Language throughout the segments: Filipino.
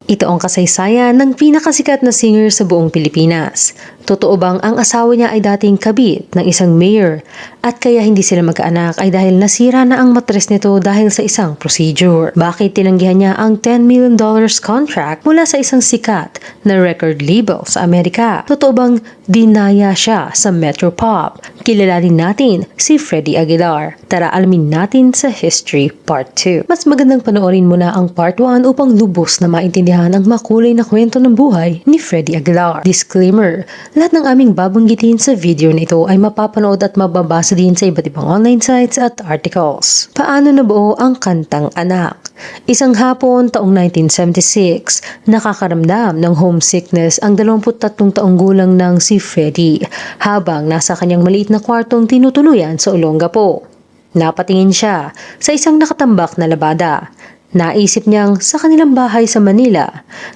Ito ang kasaysayan ng pinakasikat na singer sa buong Pilipinas. Totoo bang ang asawa niya ay dating kabit ng isang mayor at kaya hindi sila magkaanak ay dahil nasira na ang matres nito dahil sa isang procedure? Bakit tinanggihan niya ang $10 million contract mula sa isang sikat na record label sa Amerika? Totoo bang dinaya siya sa Metropop? Kilalanin natin si Freddy Aguilar. Tara alamin natin sa History Part 2. Mas magandang panoorin mo na ang Part 1 upang lubos na maintindihan ang makulay na kwento ng buhay ni Freddy Aguilar. Disclaimer: lahat ng aming babanggitin sa video na ito ay mapapanood at mababasa din sa iba't ibang online sites at articles. Paano nabuo ang kantang Anak? Isang hapon taong 1976, nakakaramdam ng homesickness ang 23 taong gulang ng si Freddy habang nasa kanyang maliit na kwartong tinutuluyan sa Olongapo. Napatingin siya sa isang nakatambak na labada. Naisip niyang sa kanilang bahay sa Manila,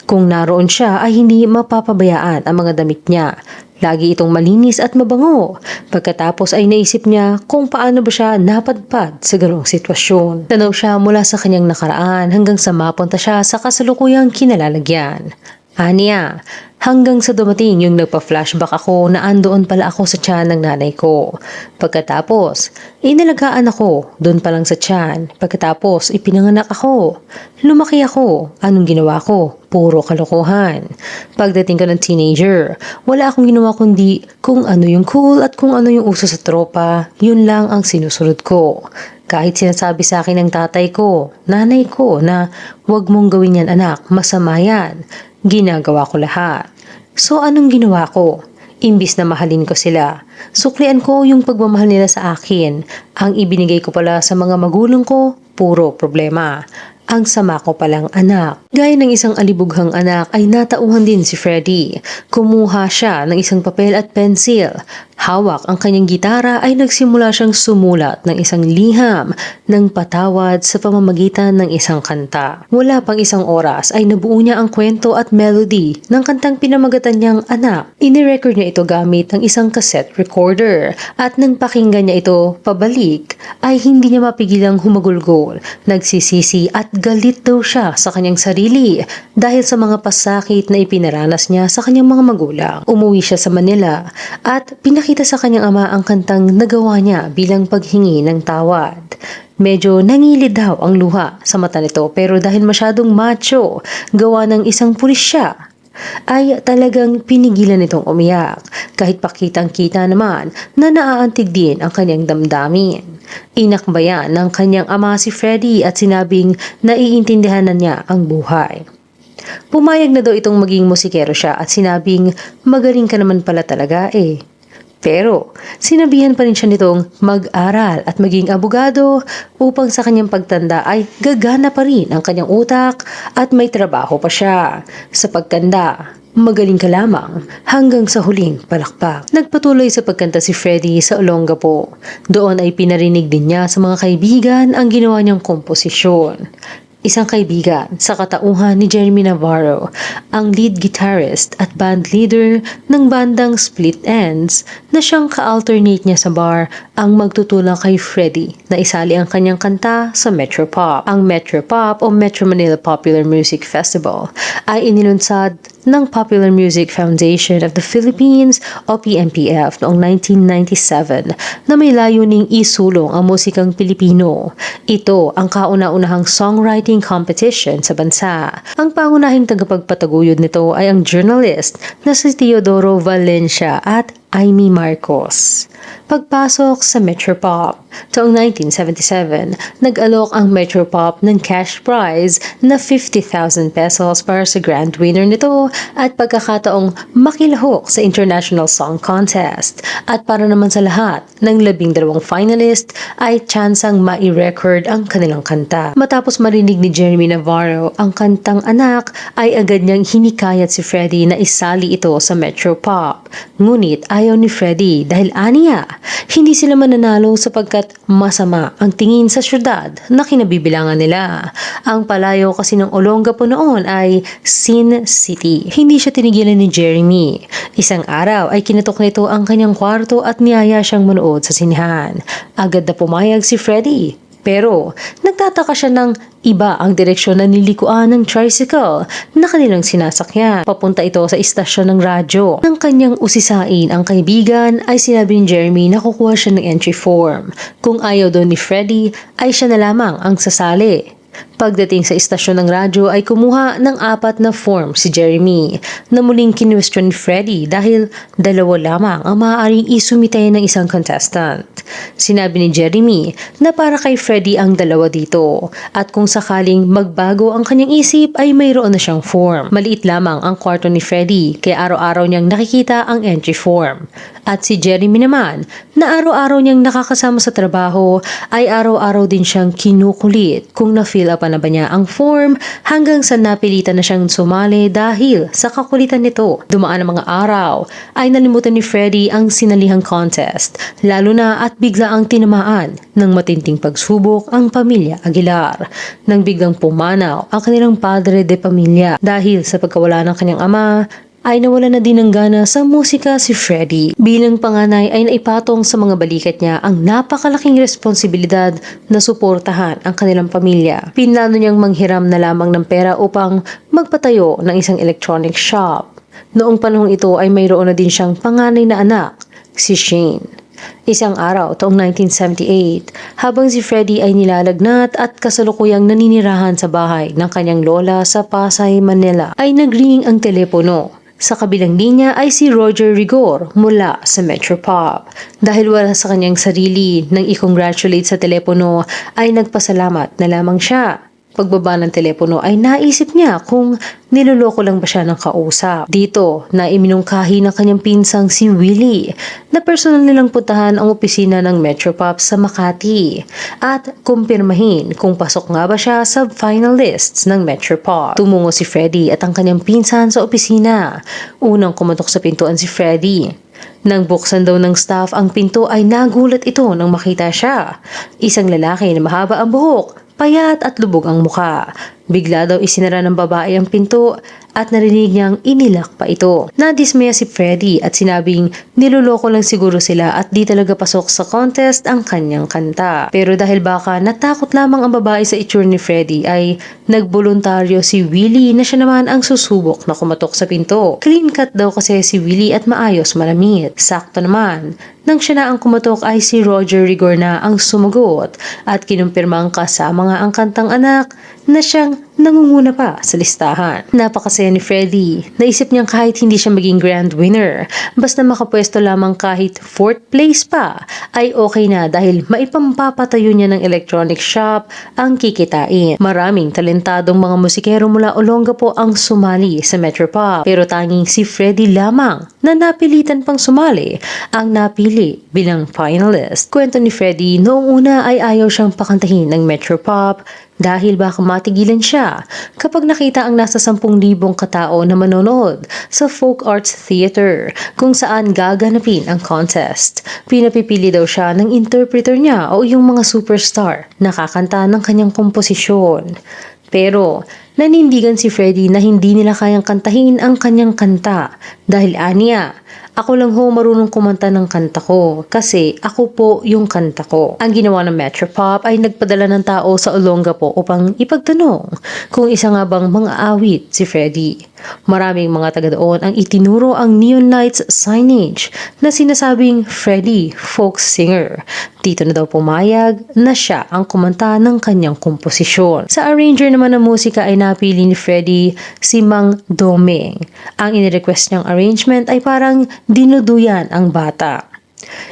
kung naroon siya ay hindi mapapabayaan ang mga damit niya. Lagi itong malinis at mabango. Pagkatapos ay naisip niya kung paano ba siya napadpad sa ganong sitwasyon. Tanaw siya mula sa kanyang nakaraan hanggang sa mapunta siya sa kasalukuyang kinalalagyan. Aniya, hanggang sa dumating yung nagpa-flashback ako na andoon pala ako sa tiyan ng nanay ko. Pagkatapos, inalagaan ako doon pa lang sa tiyan. Pagkatapos, ipinanganak ako. Lumaki ako. Anong ginawa ko? Puro kalokohan. Pagdating ko ng teenager, wala akong ginawa kundi kung ano yung cool at kung ano yung uso sa tropa, yun lang ang sinusunod ko. Kahit sinasabi sa akin ng tatay ko, nanay ko na huwag mong gawin yan anak, masama yan. Ginagawa ko lahat. So anong ginawa ko? Imbis na mahalin ko sila, suklian ko yung pagmamahal nila sa akin. Ang ibinigay ko pala sa mga magulang ko, puro problema. Ang sama ko palang anak. Gaya ng isang alibughang anak ay natauhan din si Freddy. Kumuha siya ng isang papel at pensil. Hawak ang kanyang gitara ay nagsimula siyang sumulat ng isang liham ng patawad sa pamamagitan ng isang kanta. Wala pang isang oras ay nabuo niya ang kwento at melody ng kantang pinamagatan niyang Anak. Inirecord niya ito gamit ang isang cassette recorder at nang pakinggan niya ito pabalik ay hindi niya mapigilang humagulgol. Nagsisisi at galit daw siya sa kanyang sarili dahil sa mga pasakit na ipinaranas niya sa kanyang mga magulang. Umuwi siya sa Manila at pinakita sa kanyang ama ang kantang nagawa niya bilang paghingi ng tawad. Medyo nangilid daw ang luha sa mata nito pero dahil masyadong macho, gawa ng isang pulis siya, ay talagang pinigilan nitong umiyak kahit pakitang-kita naman na naaantig din ang kanyang damdamin. Inakbayan ng kanyang ama si Freddy at sinabing naiintindihan na niya ang buhay. Pumayag na daw itong maging musikero siya at sinabing magaling ka naman pala talaga eh. Pero sinabihan pa rin siya nitong mag-aral at maging abogado upang sa kanyang pagtanda ay gagana pa rin ang kanyang utak at may trabaho pa siya. Sa pagtanda, magaling ka lamang hanggang sa huling palakpak. Nagpatuloy sa pagkanta si Freddy sa Olongapo. Doon ay pinarinig din niya sa mga kaibigan ang ginawa niyang komposisyon. Isang kaibigan sa katauhan ni Jeremy Navarro, ang lead guitarist at band leader ng bandang Split Enz na siyang ka-alternate niya sa bar ang magtutulong kay Freddy na isali ang kanyang kanta sa Metropop. Ang Metropop o Metro Manila Popular Music Festival ay inilunsad ng Popular Music Foundation of the Philippines o PMPF noong 1997 na may layuning isulong ang musikang Pilipino. Ito ang kauna-unahang songwriting competition sa bansa. Ang pangunahing tagapagpataguyod nito ay ang journalist na si Teodoro Valencia at Amy Marcos. Pagpasok sa Metropop. Taong 1977, nag-alok ang Metropop ng cash prize na 50,000 pesos para sa grand winner nito at pagkakataong makilahok sa International Song Contest. At para naman sa lahat ng 12 finalist ay tsansang mai-record ang kanilang kanta. Matapos marinig ni Jeremy Navarro ang kantang Anak ay agad niyang hinikayat si Freddy na isali ito sa Metropop. Ngunit ayaw ni Freddy dahil aniya, hindi sila mananalo sapagkat masama ang tingin sa syudad na kinabibilangan nila. Ang palayo kasi ng Olongapo noon ay Sin City. Hindi siya tinigilan ni Jeremy. Isang araw ay kinatok nito ang kanyang kwarto at niyaya siyang manood sa sinihan. Agad na pumayag si Freddy. Pero nagtataka siya ng iba ang direksyon na nilikuan ng tricycle na kanilang sinasakyan. Papunta ito sa istasyon ng radyo. Nang kanyang usisain ang kaibigan ay sinabi ni Jeremy na kukuha siya ng entry form. Kung ayaw doon ni Freddy ay siya na lamang ang sasali. Pagdating sa istasyon ng radyo ay kumuha ng 4 na form si Jeremy na muling kinwestiyon ni Freddy dahil 2 lamang ang maaaring isumite ng isang contestant. Sinabi ni Jeremy na para kay Freddy ang 2 dito at kung sakaling magbago ang kanyang isip ay mayroon na siyang form. Maliit lamang ang kwarto ni Freddy kaya araw-araw niyang nakikita ang entry form. At si Jeremy naman na araw-araw niyang nakakasama sa trabaho ay araw-araw din siyang kinukulit kung na-fill up na ba niya ang form hanggang sa napilitan na siyang sumali dahil sa kakulitan nito. Dumaan ang mga araw ay nalimutan ni Freddy ang sinalihang contest lalo na at bigla ang tinamaan ng matinding pagsubok ang pamilya Aguilar nang biglang pumanaw ang kanilang padre de pamilya dahil sa pagkawala ng kanyang ama ay nawala na din ng gana sa musika si Freddy. Bilang panganay ay naipatong sa mga balikat niya ang napakalaking responsibilidad na suportahan ang kanilang pamilya. Pinlano niyang manghiram na lamang ng pera upang magpatayo ng isang electronic shop. Noong panahong ito ay mayroon na din siyang panganay na anak, si Shane. Isang araw taong 1978, habang si Freddy ay nilalagnat at kasalukuyang naninirahan sa bahay ng kanyang lola sa Pasay, Manila, ay nagring ang telepono. Sa kabilang linya ay si Roger Rigor mula sa Metropop. Dahil wala sa kanyang sarili nang i-congratulate sa telepono ay nagpasalamat na lamang siya. Pagbaba ng telepono ay naisip niya kung niloloko lang ba siya ng kausap. Dito na iminungkahi ng kanyang pinsang si Willie na personal nilang puntahan ang opisina ng Metropop sa Makati at kumpirmahin kung pasok nga ba siya sa finalists ng Metropop. Tumungo si Freddy at ang kanyang pinsan sa opisina. Unang kumatok sa pintuan si Freddy. Nang buksan daw ng staff ang pinto ay nagulat ito nang makita siya. Isang lalaki na mahaba ang buhok, payat at lubog ang muka. Bigla daw isinara ng babae ang pinto at narinig niyang inilak pa ito. Nadismaya si Freddy at sinabing niloloko lang siguro sila at di talaga pasok sa contest ang kanyang kanta. Pero dahil baka natakot lamang ang babae sa itsura ni Freddy ay nagboluntaryo si Willie na siya naman ang susubok na kumatok sa pinto. Clean cut daw kasi si Willie at maayos malamit. Sakto naman. Nang siya na ang kumatok ay si Roger Rigor na ang sumagot at kinumpirmang kasama nga ang kantang anak na siyang nangunguna pa sa listahan. Napakasaya ni Freddy. Naisip niyang kahit hindi siya maging grand winner, basta makapwesto lamang kahit 4th place pa, ay okay na dahil maipampapatayo niya ng electronic shop ang kikitain. Maraming talentadong mga musikero mula Olongapo ang sumali sa Metropop, pero tanging si Freddy lamang na napilitan pang sumali ang napili bilang finalist. Kwento ni Freddy, noong una ay ayaw siyang pakantahin ng Metropop dahil baka matigilan siya kapag nakita ang nasa 10,000 katao na manonood sa Folk Arts Theater kung saan gaganapin ang contest. Pinapipili daw siya ng interpreter niya o yung mga superstar na kakanta ng kanyang komposisyon. Pero nanindigan si Freddy na hindi nila kayang kantahin ang kanyang kanta dahil aniya, ako lang ho marunong kumanta ng kanta ko kasi ako po yung kanta ko. Ang ginawa ng Metropop ay nagpadala ng tao sa Olongapo upang ipagtanong kung isa nga bang mga awit si Freddy. Maraming mga taga doon ang itinuro ang Neon Lights signage na sinasabing Freddy folk singer. Dito na daw pumayag na siya ang kumanta ng kanyang komposisyon. Sa arranger naman ng musika ay napili ni Freddy si Mang Domeng. Ang inirequest niyang arrangement ay parang dinuduyan ang bata.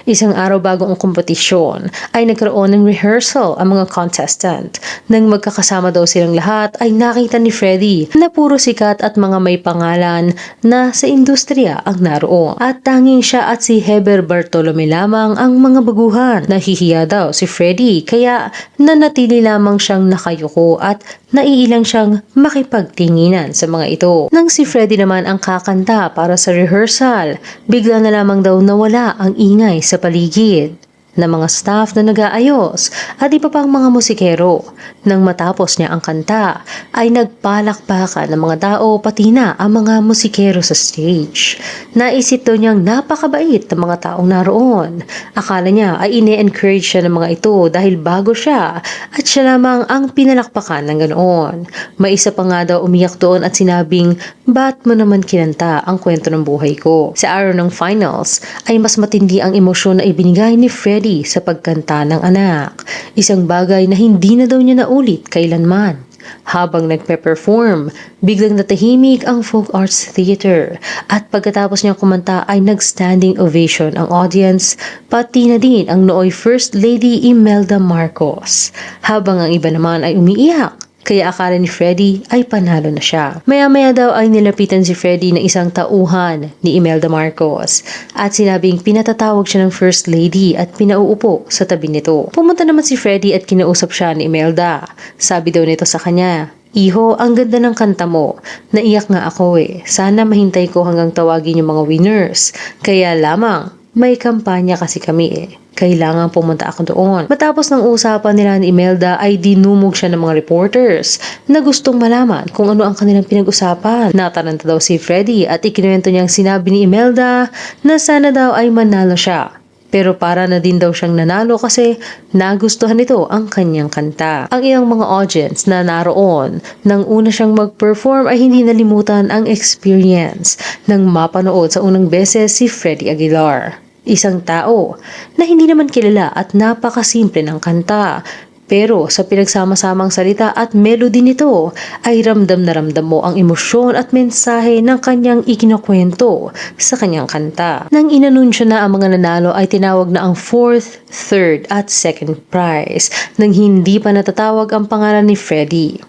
Isang araw bago ang kompetisyon ay nagkaroon ng rehearsal ang mga contestant. Nang magkakasama daw silang lahat ay nakita ni Freddy na puro sikat at mga may pangalan na sa industriya ang naroon. At tanging siya at si Heber Bartolome lamang ang mga baguhan. Nahihiya daw si Freddy kaya nanatili lamang siyang nakayuko at naiilang siyang makipagtinginan sa mga ito. Nang si Freddy naman ang kakanta para sa rehearsal, bigla na lamang daw nawala ang ingay sa paligid. ng mga staff na nag-aayos at iba pang mga musikero. Nang matapos niya ang kanta, ay nagpalakpakan ng mga tao pati na ang mga musikero sa stage. Naisip daw niyang napakabait ng mga taong naroon. Akala niya ay ine-encourage siya ng mga ito dahil bago siya at siya lamang ang pinalakpakan ng ganoon. May isa pa nga daw umiyak doon at sinabing, "Ba't mo naman kinanta ang kwento ng buhay ko?" Sa araw ng finals ay mas matindi ang emosyon na ibinigay ni Freddie sa pagkanta ng anak. Isang bagay na hindi na daw niya naulit kailanman. Habang nagpe-perform, biglang natahimik ang Folk Arts Theater at pagkatapos niyang kumanta ay nag-standing ovation ang audience, pati na din ang nooy First Lady Imelda Marcos. Habang ang iba naman ay umiiyak, kaya akala ni Freddie ay panalo na siya. Maya-maya daw ay nilapitan si Freddie ng isang tauhan ni Imelda Marcos at sinabing pinatatawag siya ng First Lady at pinauupo sa tabi nito. Pumunta naman si Freddie at kinausap siya ni Imelda. Sabi daw nito sa kanya, "Iho, ang ganda ng kanta mo. Naiyak nga ako eh. Sana mahintay ko hanggang tawagin yung mga winners. Kaya lamang, may kampanya kasi kami eh. Kailangan pumunta ako doon." Matapos ng usapan nila ni Imelda ay dinumog siya ng mga reporters na gustong malaman kung ano ang kanilang pinag-usapan. Nataranta daw si Freddie at ikinuwento niyang sinabi ni Imelda na sana daw ay manalo siya. Pero para na din daw siyang nanalo kasi nagustuhan nito ang kanyang kanta. Ang ilang mga audience na naroon nang una siyang mag-perform ay hindi nalimutan ang experience nang mapanood sa unang beses si Freddie Aguilar. Isang tao na hindi naman kilala at napakasimple ng kanta. Pero sa pinagsama-samang salita at melody nito ay ramdam na ramdam mo ang emosyon at mensahe ng kanyang ikinakwento sa kanyang kanta. Nang inanunsyo na ang mga nanalo ay tinawag na ang 4th, 3rd at 2nd prize nang hindi pa natatawag ang pangalan ni Freddie.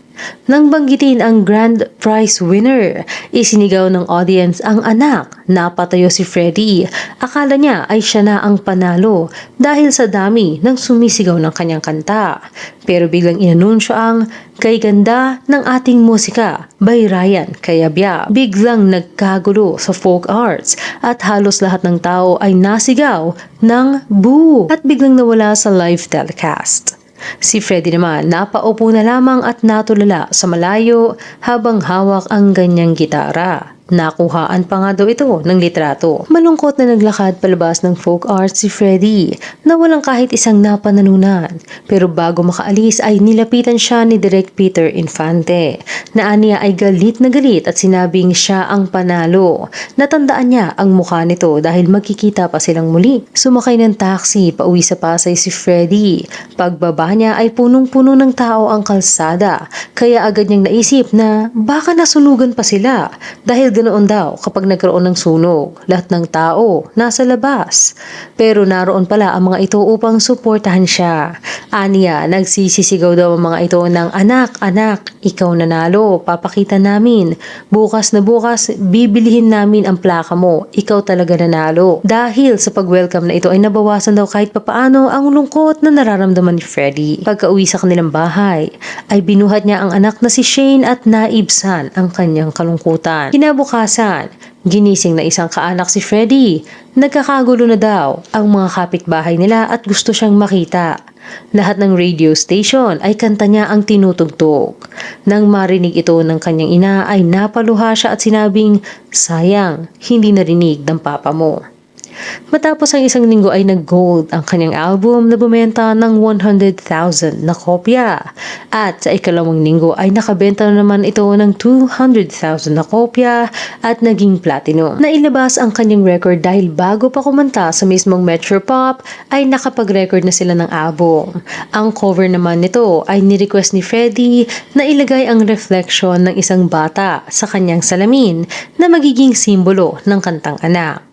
Nang banggitin ang grand prize winner, isinigaw ng audience ang anak. Napatayo si Freddie. Akala niya ay siya na ang panalo dahil sa dami ng sumisigaw ng kanyang kanta. Pero biglang inanunsyo ang "Kay Ganda ng Ating Musika" by Ryan Cayabyab. Biglang nagkagulo sa folk arts at halos lahat ng tao ay nasigaw ng "Boo!" at biglang nawala sa live telecast. Si Freddie naman napaupo na lamang at natulala sa malayo habang hawak ang ganyang gitara. Nakuhaan pa nga daw ito ng litrato. Malungkot na naglakad palabas ng folk arts si Freddie na walang kahit isang napanalunan. Pero bago makaalis ay nilapitan siya ni Direk Peter Infante na aniya ay galit na galit at sinabing siya ang panalo. Natandaan niya ang mukha nito dahil magkikita pa silang muli. Sumakay ng taxi pauwi sa Pasay si Freddie. Pagbaba niya ay punong-puno ng tao ang kalsada kaya agad niyang naisip na baka nasunugan pa sila dahil ganoon daw kapag nagkaroon ng sunog, lahat ng tao nasa labas. Pero naroon pala ang mga ito upang suportahan siya. Aniya, nagsisisigaw daw ang mga ito ng "Anak, anak, ikaw nanalo, papakita namin. Bukas na bukas, bibilihin namin ang plaka mo, ikaw talaga nanalo." Dahil sa pag-welcome na ito ay nabawasan daw kahit papaano ang lungkot na nararamdaman ni Freddie. Pagka-uwi sa kanilang bahay, ay binuhat niya ang anak na si Shane at naibsan ang kanyang kalungkutan. Kinabukasan, ginising na isang kaanak si Freddie. Nagkakagulo na daw ang mga kapitbahay nila at gusto siyang makita. Lahat ng radio station ay kanta niya ang tinutugtog. Nang marinig ito ng kanyang ina ay napaluha siya at sinabing, "Sayang, hindi narinig ng papa mo." Matapos ang isang linggo ay nag-gold ang kanyang album na bumenta ng 100,000 na kopya. At sa ikalawang linggo ay nakabenta na naman ito ng 200,000 na kopya at naging platinum. Nailabas ang kanyang record dahil bago pa kumanta sa mismong Metropop ay nakapag-record na sila ng album. Ang cover naman nito ay ni-request ni Freddie na ilagay ang reflection ng isang bata sa kanyang salamin na magiging simbolo ng kantang Anak.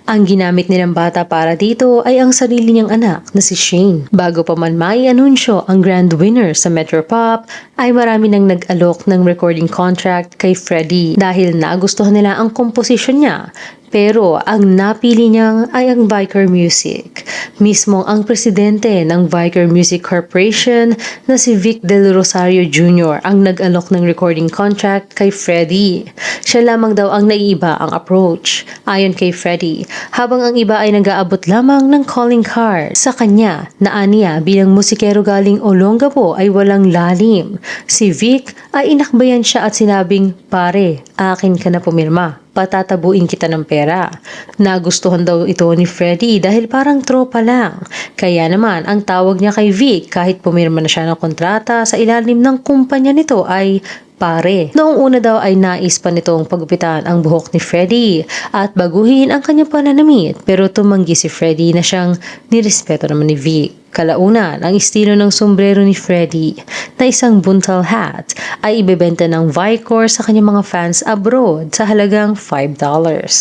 Ang ginamit nilang bata para dito ay ang sarili niyang anak na si Shane. Bago pa man may anunsyo ang grand winner sa Metropop, ay marami nang nag-alok ng recording contract kay Freddie dahil nagustuhan nila ang komposisyon niya. Pero ang napili niya ay ang Vicar Music. Mismong ang presidente ng Vicar Music Corporation na si Vic Del Rosario Jr. ang nag-alok ng recording contract kay Freddie. Siya lamang daw ang naiiba ang approach. Ayon kay Freddie, habang ang iba ay nag-aabot lamang ng calling card. Sa kanya, naaniya bilang musikero galing Olongapo ay walang lalim. Si Vic ay inakbayan siya at sinabing, "Pare, akin ka na pumirma. Patatabuin kita ng pera." Nagustuhan daw ito ni Freddie dahil parang tropa lang. Kaya naman, ang tawag niya kay Vic kahit pumirma na siya ng kontrata sa ilalim ng kumpanya nito ay pare. Noong una daw ay nais pa nitong pagupitan ang buhok ni Freddie at baguhin ang kanyang pananamit, pero tumanggi si Freddie na siyang nirespeto naman ni Vic. Kalaunan, ang estilo ng sombrero ni Freddie na isang buntal hat ay ibebenta ng Vicor sa kanyang mga fans abroad sa halagang $5.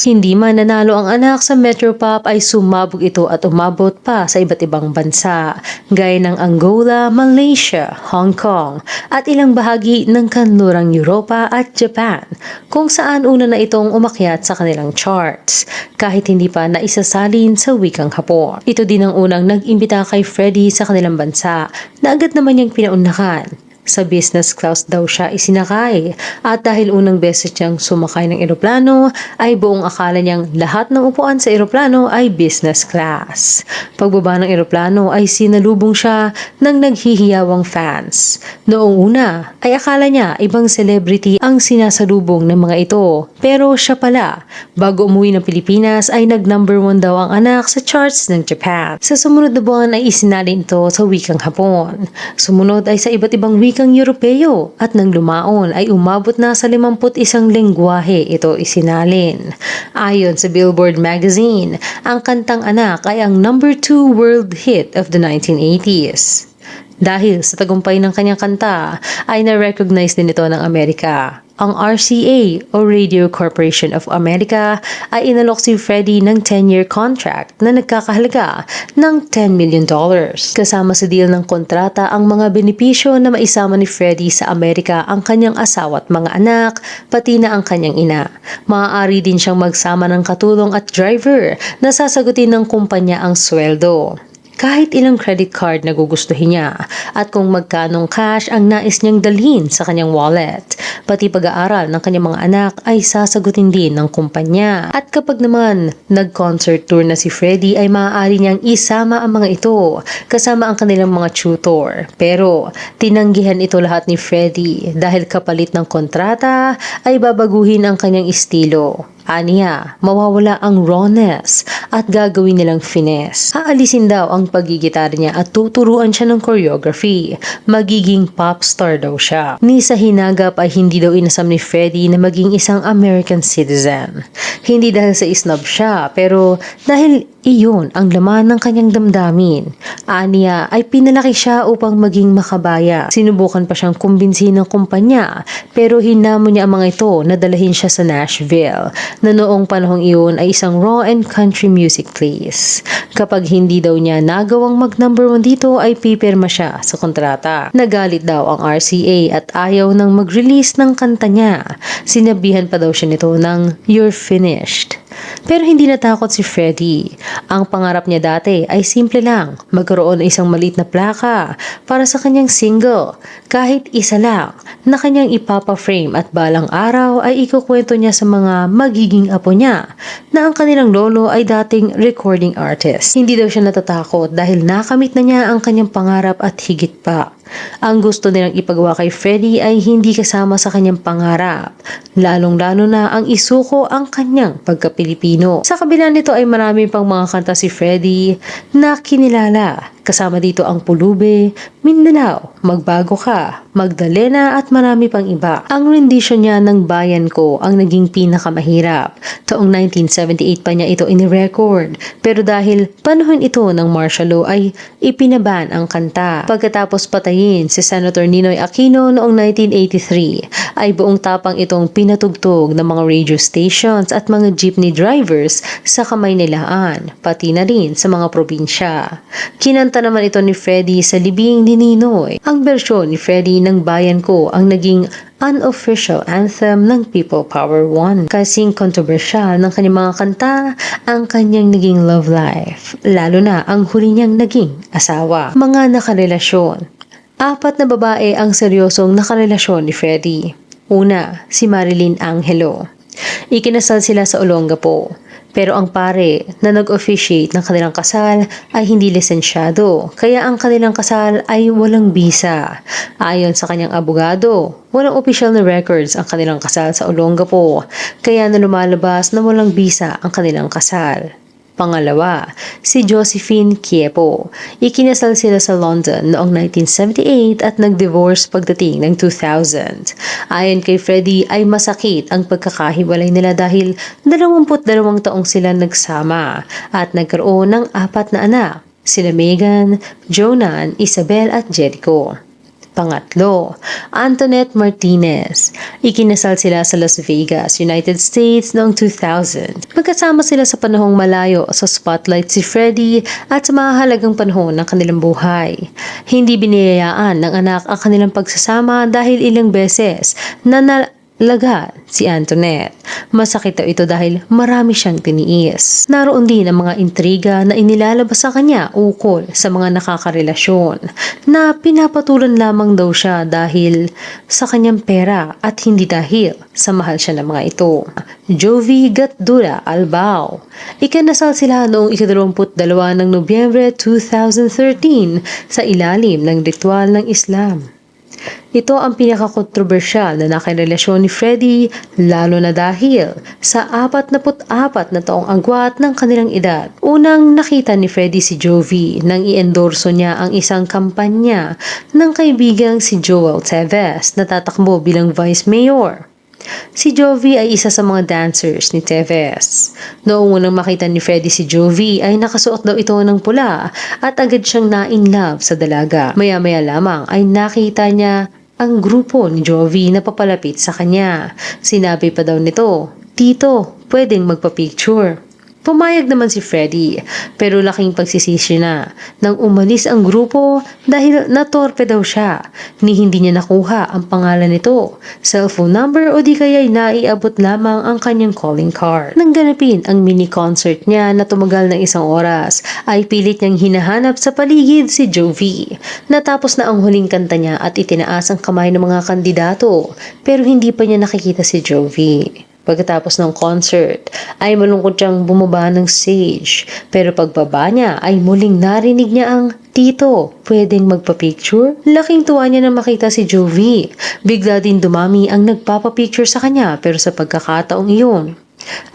Hindi man nanalo ang anak sa Metropop ay sumabog ito at umabot pa sa iba't ibang bansa gaya ng Angola, Malaysia, Hong Kong at ilang bahagi ng kanlurang Europa at Japan kung saan una na itong umakyat sa kanilang charts kahit hindi pa naisasalin sa wikang Hapon. Ito din ang unang nag-imbita kay Freddie sa kanilang bansa na agad naman niyang pinaunahan. Sa business class daw siya isinakay at dahil unang beses niyang sumakay ng eroplano ay buong akala niyang lahat ng upuan sa eroplano ay business class. Pagbaba ng eroplano ay sinalubong siya ng naghihiyawang fans. Noong una ay akala niya ibang celebrity ang sinasalubong ng mga ito, pero siya pala. Bago umuwi ng Pilipinas ay nag-number 1 daw ang anak sa charts ng Japan. Sa sumunod na buwan ay isinalin ito sa wikang Hapon. Sumunod ay sa iba't ibang wikang Europeo at nang lumaon ay umabot na sa 51 lengguwahe ito isinalin. Ayon sa Billboard magazine, ang kantang Anak ay ang number 2 world hit of the 1980s. Dahil sa tagumpay ng kanyang kanta, ay na-recognize din ito ng Amerika. Ang RCA o Radio Corporation of America ay inalok si Freddie ng 10-year contract na nagkakahalaga ng $10 million. Kasama sa deal ng kontrata ang mga benepisyo na maisama ni Freddie sa Amerika ang kanyang asawa at mga anak, pati na ang kanyang ina. Maaari din siyang magsama ng katulong at driver na sasagutin ng kumpanya ang sweldo. Kahit ilang credit card na gugustuhin niya at kung magkanong cash ang nais niyang dalhin sa kanyang wallet. Pati pag-aaral ng kanyang mga anak ay sasagutin din ng kumpanya. At kapag naman nag-concert tour na si Freddie ay maaari niyang isama ang mga ito kasama ang kanilang mga tutor. Pero tinanggihan ito lahat ni Freddie dahil kapalit ng kontrata ay babaguhin ang kanyang estilo. Aniya, mawawala ang rawness at gagawin nilang finesse. Aalisin daw ang paggigitar niya at tuturuan siya ng choreography. Magiging pop star daw siya. Ni sa hinagap ay hindi daw inasam ni Freddie na maging isang American citizen. Hindi dahil sa isnob siya, pero dahil iyon ang laman ng kanyang damdamin. Aniya ay pinalaki siya upang maging makabaya. Sinubukan pa siyang kumbinsihin ng kumpanya, pero hinamon niya ang mga ito na dalahin siya sa Nashville, na noong panahong iyon ay isang raw and country music place. Kapag hindi daw niya nagawang mag-number 1 dito ay pipirma siya sa kontrata. Nagalit daw ang RCA at ayaw nang mag-release ng kanta niya. Sinabihan pa daw siya nito ng "You're finished." Pero hindi natakot si Freddie. Ang pangarap niya dati ay simple lang, magkaroon ng isang maliit na plaka para sa kanyang single, kahit isa lang, na kanyang ipapa-frame at balang araw ay ikukwento niya sa mga magiging apo niya na ang kanilang lolo ay dating recording artist. Hindi daw siya natatakot dahil nakamit na niya ang kanyang pangarap at higit pa. Ang gusto nilang ipagawa kay Freddie ay hindi kasama sa kanyang pangarap, lalong-lalo na ang isuko ang kanyang pagka-Pilipino. Sa kabila nito ay marami pang mga kanta si Freddie na kinilala. Kasama dito ang Pulube, Mindanao, Magbago Ka, Magdalena at marami pang iba. Ang rendition niya ng Bayan Ko ang naging pinakamahirap. Taong 1978 pa niya ito inirecord, pero dahil panahon ito ng martial law ay ipinaban ang kanta. Pagkatapos patayin si Senator Ninoy Aquino noong 1983 ay buong tapang itong pinatugtog ng mga radio stations at mga jeepney drivers sa Kamaynilaan, pati na rin sa mga probinsya. Kinanta naman ito ni Freddie sa libing ni ni Ninoy. Ang bersyon ni Freddie ng Bayan Ko ang naging unofficial anthem ng People Power 1. Kasing kontrobersyal ng kanyang mga kanta ang kanyang naging love life, lalo na ang huli niyang naging asawa. Mga nakarelasyon. 4 na babae ang seryosong nakarelasyon ni Freddie. Una, si Marilyn Angelo. Ikinasal sila sa Olongapo. Pero ang pare na nag-officiate ng kanilang kasal ay hindi lisensyado, kaya ang kanilang kasal ay walang bisa. Ayon sa kanyang abogado, walang official na records ang kanilang kasal sa Olongapo, kaya na lumalabas na walang bisa ang kanilang kasal. Pangalawa, si Josephine Quiepo. Ikinasal sila sa London noong 1978 at nag-divorce pagdating ng 2000. Ayon kay Freddie ay masakit ang pagkakahiwalay nila dahil 22 taong sila nagsama at nagkaroon ng 4 na anak, sila Megan, Jonan, Isabel at Jericho. Pangatlo, Antoinette Martinez. Ikinasal sila sa Las Vegas, United States noong 2000. Magkasama sila sa panahong malayo sa spotlight si Freddie at sa mahalagang panahon ng kanilang buhay. Hindi biniyayaan ng anak ang kanilang pagsasama dahil ilang beses na nalaga si Antoinette. Masakit daw ito dahil marami siyang tiniis. Naroon din ang mga intriga na inilalabas sa kanya ukol sa mga nakakarelasyon na pinapatulan lamang daw siya dahil sa kanyang pera at hindi dahil sa mahal siya ng mga ito. Jovi Gatdura Albao. Ikinasal sila noong 22 ng Nobyembre 2013 sa ilalim ng ritual ng Islam. Ito ang pinakakontrobersyal na nakarelasyon ni Freddie, lalo na dahil sa 44 na taong agwat ng kanilang edad. Unang nakita ni Freddie si Jovi nang i-endorso niya ang isang kampanya ng kaibigang si Joel Teves na tatakbo bilang Vice Mayor. Si Jovi ay isa sa mga dancers ni Teves. Noong unang makita ni Freddie si Jovi ay nakasuot daw ito ng pula at agad siyang na-in-love sa dalaga. Maya-maya lamang ay nakita niya ang grupo ni Jovi na papalapit sa kanya. Sinabi pa daw nito, "Tito, pwedeng magpa-picture." Pumayag naman si Freddie, pero laking pagsisisi na nang umalis ang grupo dahil natorpe daw siya ni hindi niya nakuha ang pangalan nito, cellphone number o di kaya'y naiabot lamang ang kanyang calling card. Nang ganapin ang mini concert niya na tumagal ng 1 oras, ay pilit niyang hinahanap sa paligid si Jovi. Natapos na ang huling kanta niya at itinaas ang kamay ng mga kandidato, pero hindi pa niya nakikita si Jovi. Pagkatapos ng concert, ay malungkot siyang bumaba ng stage. Pero pagbaba niya ay muling narinig niya ang, "Tito, pwedeng magpa-picture?" Laking tuwa niya na makita si Jovi. Bigla din dumami ang nagpapa-picture sa kanya pero sa pagkakataong iyon,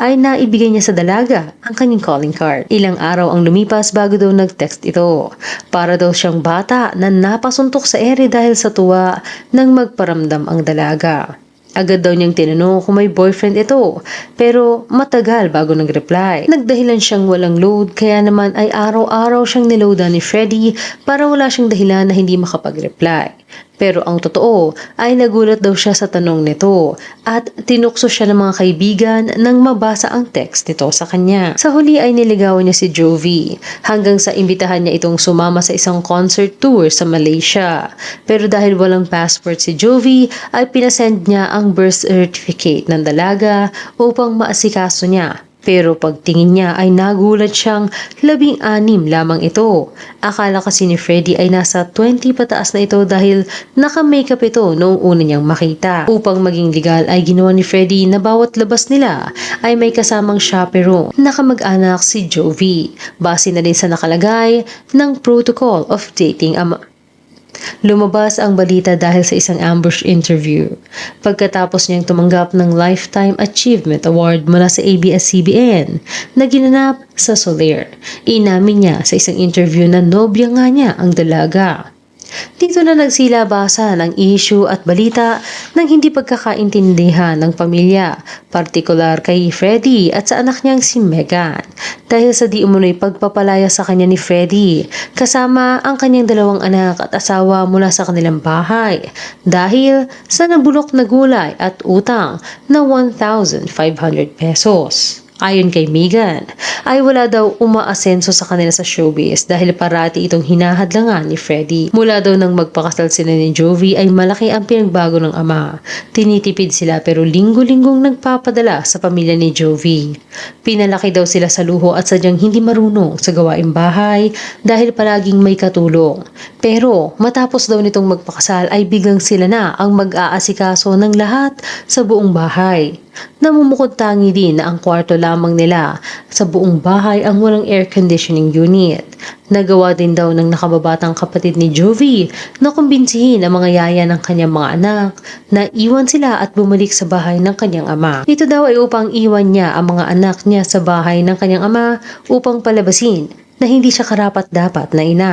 ay naibigay niya sa dalaga ang kanyang calling card. Ilang araw ang lumipas bago daw nag-text ito. Para daw siyang bata na napasuntok sa ere dahil sa tuwa nang magparamdam ang dalaga. Agad daw niyang tinanong kung may boyfriend ito, pero matagal bago nag-reply. Nagdahilan siyang walang load, kaya naman ay araw-araw siyang niloadan ni Freddie para wala siyang dahilan na hindi makapag-reply. Pero ang totoo ay nagulat daw siya sa tanong nito at tinukso siya ng mga kaibigan nang mabasa ang text nito sa kanya. Sa huli ay niligawan niya si Jovi hanggang sa imbitahan niya itong sumama sa isang concert tour sa Malaysia. Pero dahil walang passport si Jovi ay pinasend niya ang birth certificate ng dalaga upang maasikaso niya. Pero pagtingin niya ay nagulat siyang 16 lamang ito. Akala kasi ni Freddie ay nasa 20 pataas na ito dahil naka-makeup ito noong una niyang makita. Upang maging legal ay ginawa ni Freddie na bawat labas nila ay may kasamang chaperone na kamag-anak si Jovi. Base na din sa nakalagay ng Protocol of Dating Lumabas ang balita dahil sa isang ambush interview. Pagkatapos niyang tumanggap ng Lifetime Achievement Award mula sa ABS-CBN na ginanap sa Soler, inamin niya sa isang interview na nobya nga niya ang dalaga. Dito na nagsilabasa ng issue at balita ng hindi pagkakaintindihan ng pamilya, partikular kay Freddie at sa anak niyang si Megan, dahil sa di umunoy pagpapalaya sa kanya ni Freddie, kasama ang kanyang 2 anak at asawa mula sa kanilang bahay, dahil sa nabulok na gulay at utang na 1,500 pesos. Ayon kay Megan, ay wala daw umaasenso sa kanila sa showbiz dahil parati itong hinahadlangan ni Freddie. Mula daw nang magpakasal sila ni Jovi ay malaki ang pinagbago ng ama. Tinitipid sila pero linggo-linggong nagpapadala sa pamilya ni Jovi. Pinalaki daw sila sa luho at sadyang hindi marunong sa gawaing bahay dahil palaging may katulong. Pero matapos daw nitong magpakasal ay biglang sila na ang mag-aasikaso ng lahat sa buong bahay. Namumukod tangi din na ang kwarto lamang nila sa buong bahay ang walang air conditioning unit. Nagawa din daw ng nakababatang kapatid ni Jovi na kumbinsihin ang mga yaya ng kanyang mga anak na iwan sila at bumalik sa bahay ng kanyang ama. Ito daw ay upang iwan niya ang mga anak niya sa bahay ng kanyang ama upang palabasin na hindi siya karapat-dapat na ina.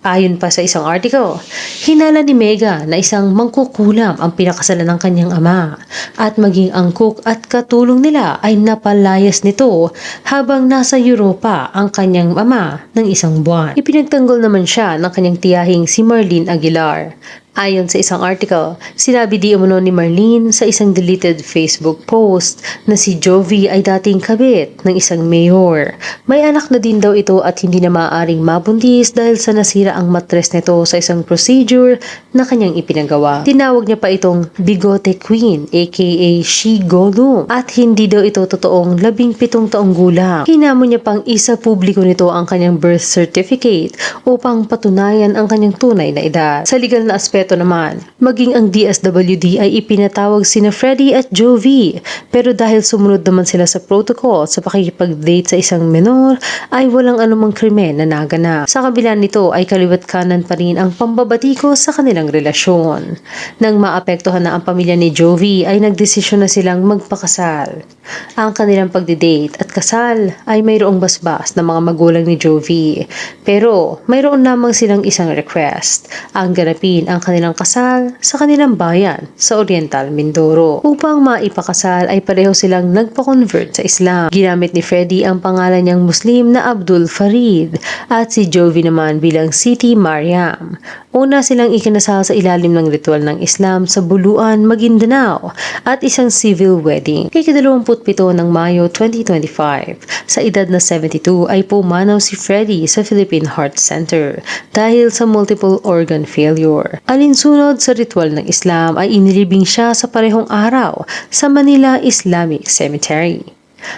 Ayon pa sa isang article, hinala ni Mega na isang mangkukulam ang pinakasalan ng kanyang ama at maging ang cook at katulong nila ay napalayas nito habang nasa Europa ang kanyang ama ng isang buwan. Ipinagtanggol naman siya ng kanyang tiyahing si Marlene Aguilar. Ayon sa isang article, sinabi di umano ni Marlene sa isang deleted Facebook post na si Jovi ay dating kabit ng isang mayor. May anak na din daw ito at hindi na maaaring mabuntis dahil sa nasira ang matres nito sa isang procedure na kanyang ipinagawa. Tinawag niya pa itong Bigote Queen aka She Gollum at hindi daw ito totoong 17 taong gulang. Hinamon niya pang isa publiko nito ang kanyang birth certificate upang patunayan ang kanyang tunay na edad. Sa legal na aspeto naman, maging ang DSWD ay ipinatawag sina Freddie at Jovi pero dahil sumunod naman sila sa protocol sa pakikipag-date sa isang menor ay walang anumang krimen na naganap. Sa kabila nito ay kaliwat kanan pa rin ang pambabatiko sa kanilang relasyon. Nang maapektuhan na ang pamilya ni Jovi ay nagdesisyon na silang magpakasal. Ang kanilang pagdidate at kasal ay mayroong basbas ng mga magulang ni Jovi pero mayroon lamang silang isang request, ang ganapin ang kanilang kasal sa kanilang bayan sa Oriental Mindoro. Upang maipakasal ay pareho silang nagpa-convert sa Islam. Ginamit ni Freddie ang pangalan niyang Muslim na Abdul Farid at si Jovi naman bilang Siti Mariam. Una silang ikinasal sa ilalim ng ritual ng Islam sa Buluan, Maguindanao at isang civil wedding. Kay 27 ng Mayo 2025, sa edad na 72 ay pumanaw si Freddie sa Philippine Heart Center dahil sa multiple organ failure. Alinsunod sa ritual ng Islam ay inilibing siya sa parehong araw sa Manila Islamic Cemetery.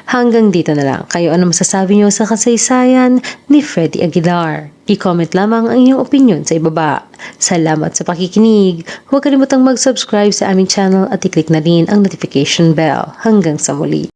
Hanggang dito na lang. Kayo ano masasabi niyo sa kasaysayan ni Freddie Aguilar? I-comment lamang ang inyong opinion sa ibaba. Salamat sa pakikinig. Huwag kalimutang mag-subscribe sa aming channel at i-click na rin ang notification bell. Hanggang sa muli.